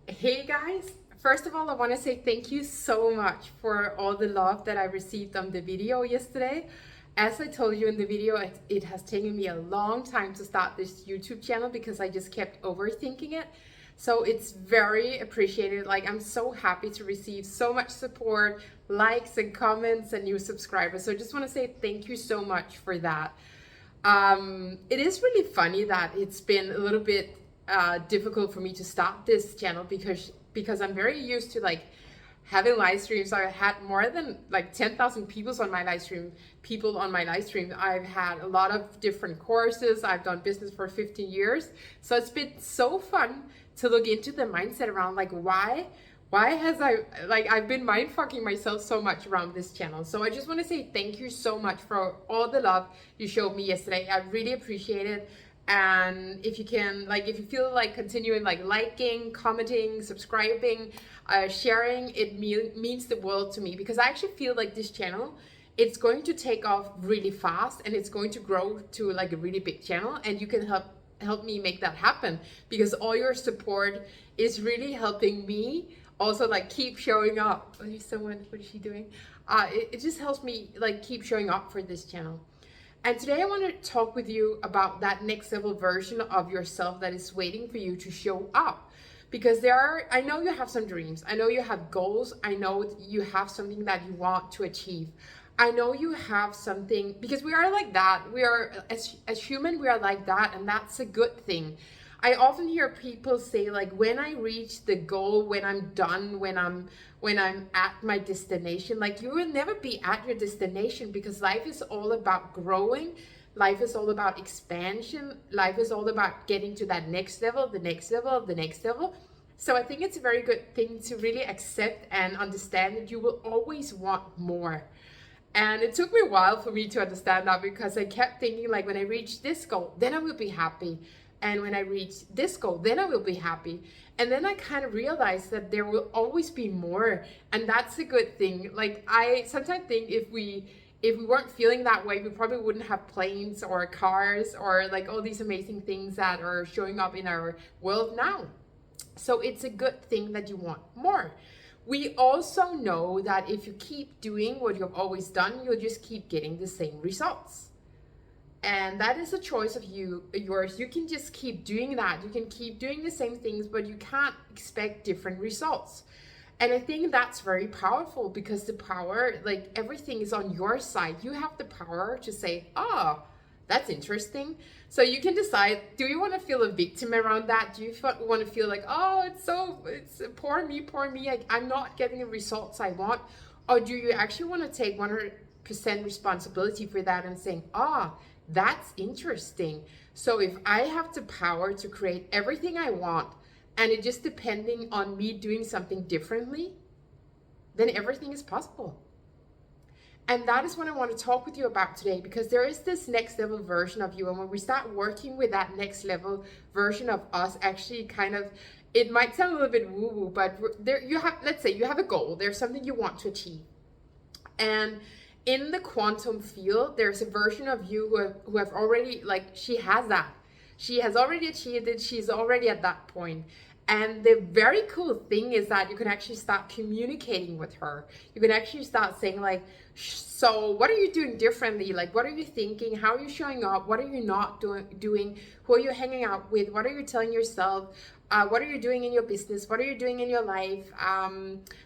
Hey guys, first of all, I want to say thank you so much for all the love that I received on the video yesterday. As I told you in the video, it has taken me a long time to start this YouTube channel because I just kept overthinking it. So it's very appreciated. Like, I'm so happy to receive so much support, likes and comments and new subscribers. So I just want to say thank you so much for that. It is really funny that it's been a little bit difficult for me to start this channel because I'm very used to like having live streams. I had more than like 10,000 people on my live stream. I've had a lot of different courses. I've done business for 15 years. So it's been so fun to look into the mindset around like why has I've been mind fucking myself so much around this channel. So I just want to say thank you so much for all the love you showed me yesterday. I really appreciate it. And if you can, like, if you feel like continuing, like liking, commenting, subscribing, sharing, it means the world to me, because I actually feel like this channel, it's going to take off really fast and it's going to grow to like a really big channel, and you can help me make that happen, because all your support is really helping me also like keep showing up. What is she doing? It just helps me like keep showing up for this channel. And today I want to talk with you about that next level version of yourself that is waiting for you to show up. Because I know you have some dreams. I know you have goals. I know you have something that you want to achieve. I know you have something, because we are like that. We are, as human, we are like that, and that's a good thing. I often hear people say like, when I reach the goal, when I'm done, when I'm at my destination, like, you will never be at your destination, because life is all about growing. Life is all about expansion. Life is all about getting to that next level, the next level, the next level. So I think it's a very good thing to really accept and understand that you will always want more. And it took me a while for me to understand that, because I kept thinking like, when I reach this goal, then I will be happy. And when I reach this goal, then I will be happy. And then I kind of realized that there will always be more. And that's a good thing. Like, I sometimes think if we weren't feeling that way, we probably wouldn't have planes or cars or like all these amazing things that are showing up in our world now. So it's a good thing that you want more. We also know that if you keep doing what you've always done, you'll just keep getting the same results. And that is a choice of yours. You can just keep doing that. You can keep doing the same things, but you can't expect different results. And I think that's very powerful, because the power, like, everything is on your side. You have the power to say, oh, that's interesting. So you can decide, do you want to feel a victim around that? Do you want to feel like, oh, it's poor me, I'm not getting the results I want? Or do you actually want to take 100% responsibility for that and saying, that's interesting. So if I have the power to create everything I want, and it's just depending on me doing something differently, then everything is possible. And that is what I want to talk with you about today, because there is this next level version of you. And when we start working with that next level version of us, actually kind of, it might sound a little bit woo-woo, but there you have, let's say you have a goal, there's something you want to achieve. And in the quantum field, there's a version of you who have already, like, she has that. She has already achieved it. She's already at that point. And the very cool thing is that you can actually start communicating with her. You can actually start saying like, so what are you doing differently? Like, what are you thinking? How are you showing up? What are you not doing? Who are you hanging out with? What are you telling yourself? What are you doing in your business? What are you doing in your life?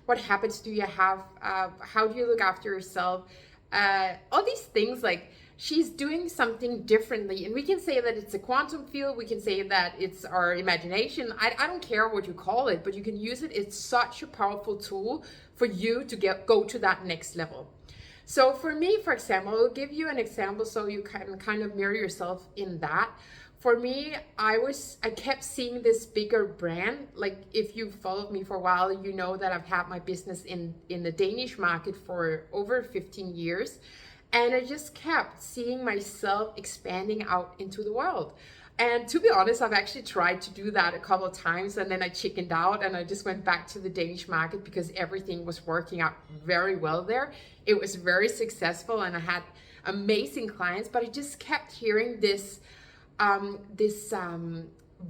What habits do you have? How do you look after yourself? All these things, like, she's doing something differently. And we can say that it's a quantum field. We can say that it's our imagination. I don't care what you call it, but you can use it. It's such a powerful tool for you to go to that next level. So for me, for example, I'll give you an example so you can kind of mirror yourself in that. For me, I kept seeing this bigger brand. Like, if you've followed me for a while, you know that I've had my business in the Danish market for over 15 years. And I just kept seeing myself expanding out into the world. And to be honest, I've actually tried to do that a couple of times, and then I chickened out and I just went back to the Danish market, because everything was working out very well there. It was very successful and I had amazing clients, but I just kept hearing this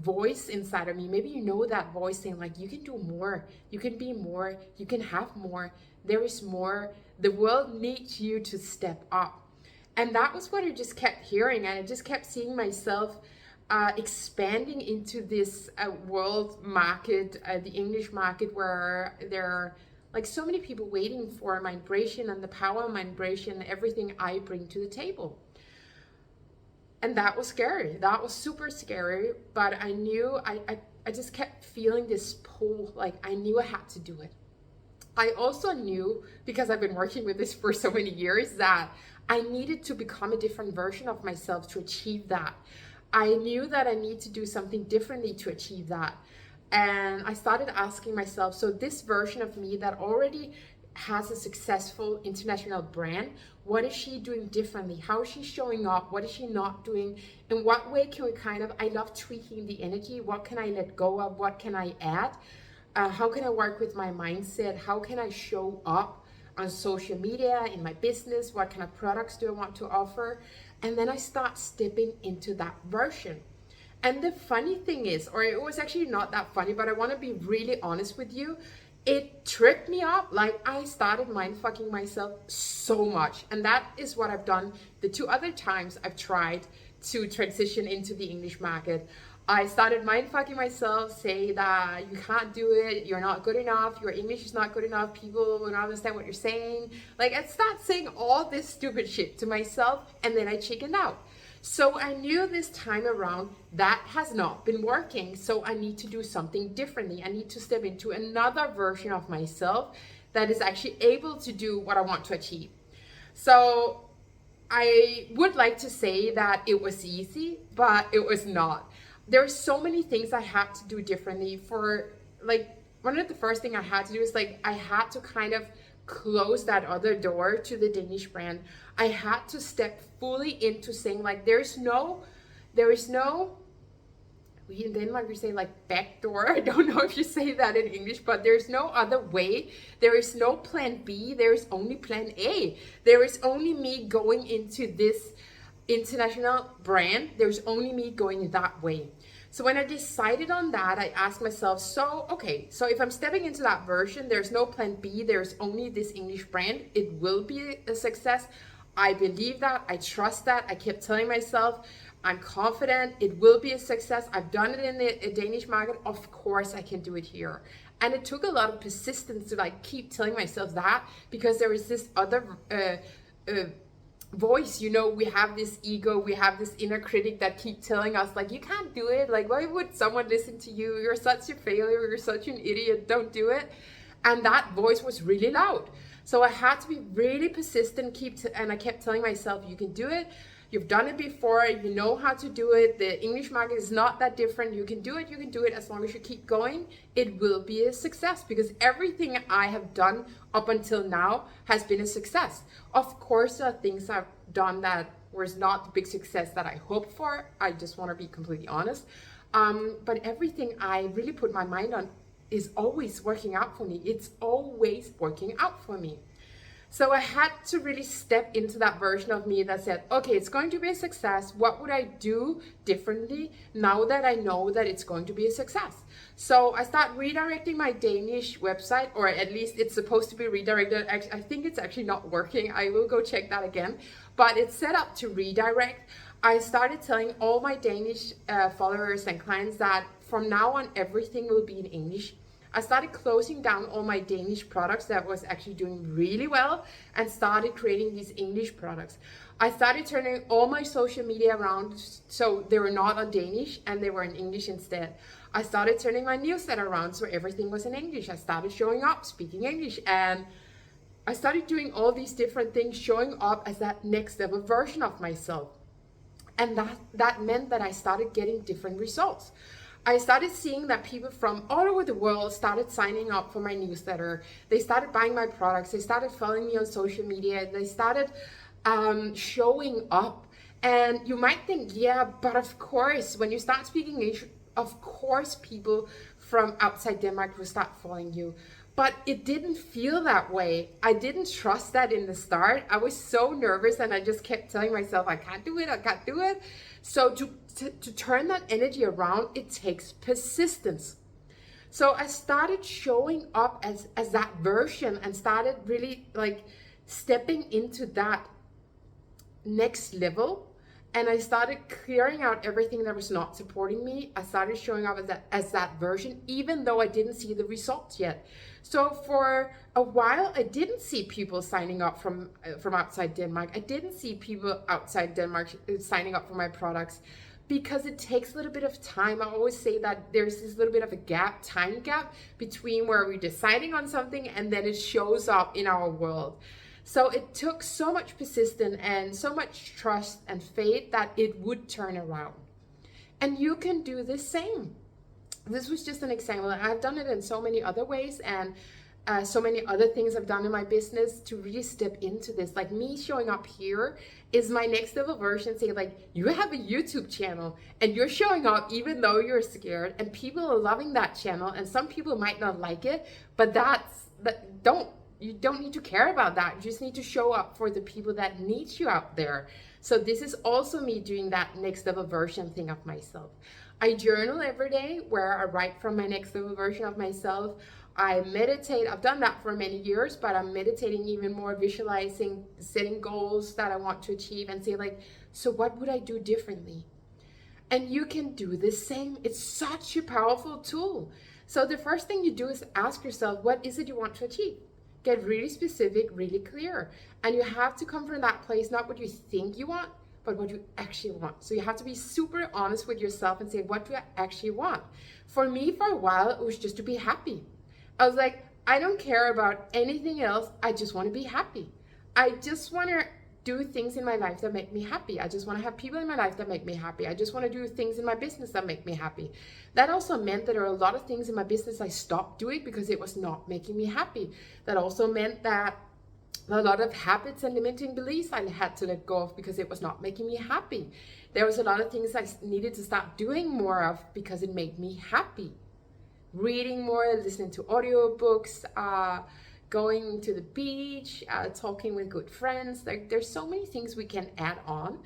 voice inside of me. Maybe you know that voice saying like, you can do more, you can be more, you can have more, there is more. The world needs you to step up. And that was what I just kept hearing. And I just kept seeing myself expanding into this world market, the English market, where there are like so many people waiting for my vibration and the power of my vibration, everything I bring to the table. And that was scary. That was super scary. But I knew, I just kept feeling this pull, like I knew I had to do it. I also knew, because I've been working with this for so many years, that I needed to become a different version of myself to achieve that. I knew that I need to do something differently to achieve that. And I started asking myself, so this version of me that already has a successful international brand, what is she doing differently? How is she showing up? What is she not doing? In what way can we I love tweaking the energy. What can I let go of? What can I add? How can I work with my mindset? How can I show up on social media, in my business? What kind of products do I want to offer? And then I start stepping into that version. And the funny thing is, or it was actually not that funny, but I want to be really honest with you, it tripped me up. Like I started mind fucking myself so much. And that is what I've done the 2 other times I've tried to transition into the English market. I started mind fucking myself, say that you can't do it, you're not good enough, your English is not good enough, people will not understand what you're saying. Like I start saying all this stupid shit to myself, and then I chickened out. So I knew this time around that has not been working. So I need to do something differently. I need to step into another version of myself that is actually able to do what I want to achieve. So I would like to say that it was easy, but it was not. There are so many things I had to do differently. For like, one of the first thing I had to do is like, I had to kind of close that other door to the Danish brand. I had to step fully into saying like, there is no, in Denmark we say like back door. I don't know if you say that in English, but there's no other way. There is no plan B. There is only plan A. There is only me going into this international brand. There's only me going that way. So when I decided on that, I asked myself, so if I'm stepping into that version, there's no plan B, there's only this English brand, it will be a success. I believe that, I trust that. I kept telling myself, I'm confident it will be a success. I've done it in the Danish market. Of course I can do it here. And it took a lot of persistence to like keep telling myself that, because there is this other voice, you know, we have this ego, we have this inner critic that keep telling us like, you can't do it, like why would someone listen to you, you're such a failure, you're such an idiot, don't do it. And that voice was really loud. So I had to be really persistent, and I kept telling myself, you can do it, you've done it before, you know how to do it, the English market is not that different, you can do it as long as you keep going, it will be a success, because everything I have done up until now has been a success. Of course, there are things I've done that was not the big success that I hoped for, I just want to be completely honest, but everything I really put my mind on is always working out for me. It's always working out for me. So I had to really step into that version of me that said, okay, it's going to be a success. What would I do differently now that I know that it's going to be a success? So I start redirecting my Danish website, or at least it's supposed to be redirected. I think it's actually not working. I will go check that again, but it's set up to redirect. I started telling all my Danish followers and clients that from now on, everything will be in English. I started closing down all my Danish products that was actually doing really well and started creating these English products. I started turning all my social media around so they were not on Danish and they were in English instead. I started turning my newsletter around so everything was in English. I started showing up, speaking English, and I started doing all these different things, showing up as that next level version of myself. And that meant that I started getting different results. I started seeing that people from all over the world started signing up for my newsletter. They started buying my products. They started following me on social media. They started showing up. And you might think, yeah, but of course, when you start speaking English, of course people from outside Denmark will start following you. But it didn't feel that way. I didn't trust that in the start. I was so nervous and I just kept telling myself, I can't do it, I can't do it. So to turn that energy around, it takes persistence. So I started showing up as that version and started really like stepping into that next level. And I started clearing out everything that was not supporting me. I started showing up as that version, even though I didn't see the results yet. So for a while, I didn't see people signing up from outside Denmark. I didn't see people outside Denmark signing up for my products because it takes a little bit of time. I always say that there's this little bit of a time gap between where we're deciding on something and then it shows up in our world. So it took so much persistence and so much trust and faith that it would turn around. And you can do the same. This was just an example. I've done it in so many other ways, and so many other things I've done in my business to really step into this. Like me showing up here is my next level version, saying like, you have a YouTube channel and you're showing up even though you're scared, and people are loving that channel, and some people might not like it, but you don't need to care about that. You just need to show up for the people that need you out there. So this is also me doing that next level version thing of myself. I journal every day where I write from my next level version of myself. I meditate. I've done that for many years, but I'm meditating even more, visualizing, setting goals that I want to achieve and say like, so what would I do differently? And you can do the same. It's such a powerful tool. So the first thing you do is ask yourself, what is it you want to achieve? Get really specific, really clear. And you have to come from that place, not what you think you want, but what you actually want. So you have to be super honest with yourself and say, what do I actually want? For me, for a while, it was just to be happy. I was like, I don't care about anything else. I just want to be happy. I just want to do things in my life that make me happy. I just want to have people in my life that make me happy. I just want to do things in my business that make me happy. That also meant that there are a lot of things in my business I stopped doing because it was not making me happy. That also meant that a lot of habits and limiting beliefs I had to let go of because it was not making me happy. There was a lot of things I needed to start doing more of because it made me happy. Reading more, listening to audiobooks, going to the beach, talking with good friends. There's so many things we can add on.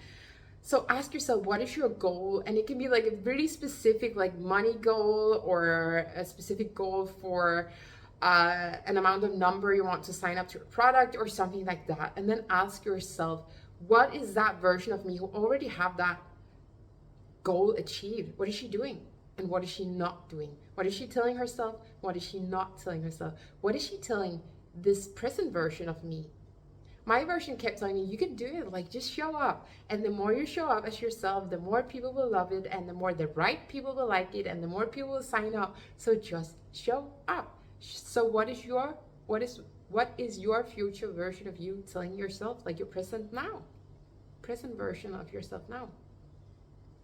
So ask yourself, what is your goal? And it can be like a really specific like money goal, or a specific goal for an amount of number you want to sign up to a product or something like that. And then ask yourself, what is that version of me who already have that goal achieved? What is she doing? And what is she not doing? What is she telling herself? What is she not telling herself? What is she telling this present version of me? My version kept telling me, you can do it, like just show up. And the more you show up as yourself, the more people will love it, and the more the right people will like it, and the more people will sign up. So just show up. So what is your future version of you telling yourself, like your present version of yourself now?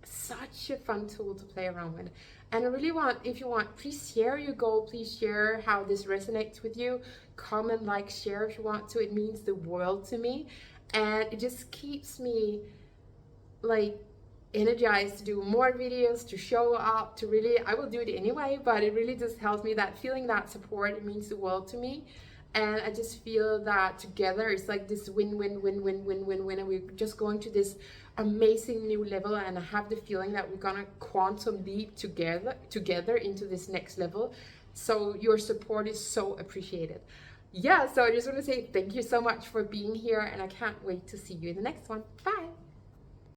Such a fun tool to play around with. And I really want, if you want, please share your goal. Please share how this resonates with you. Comment, like, share if you want to. It means the world to me, and it just keeps me like energized to do more videos, to show up, to really, I will do it anyway, but it really just helps me, that feeling that support, it means the world to me. And I just feel that together it's like this win-win-win-win-win-win-win, and we're just going to this amazing new level. And I have the feeling that we're gonna quantum leap together into this next level. So your support is so appreciated. Yeah, so I just want to say thank you so much for being here, and I can't wait to see you in the next one. Bye.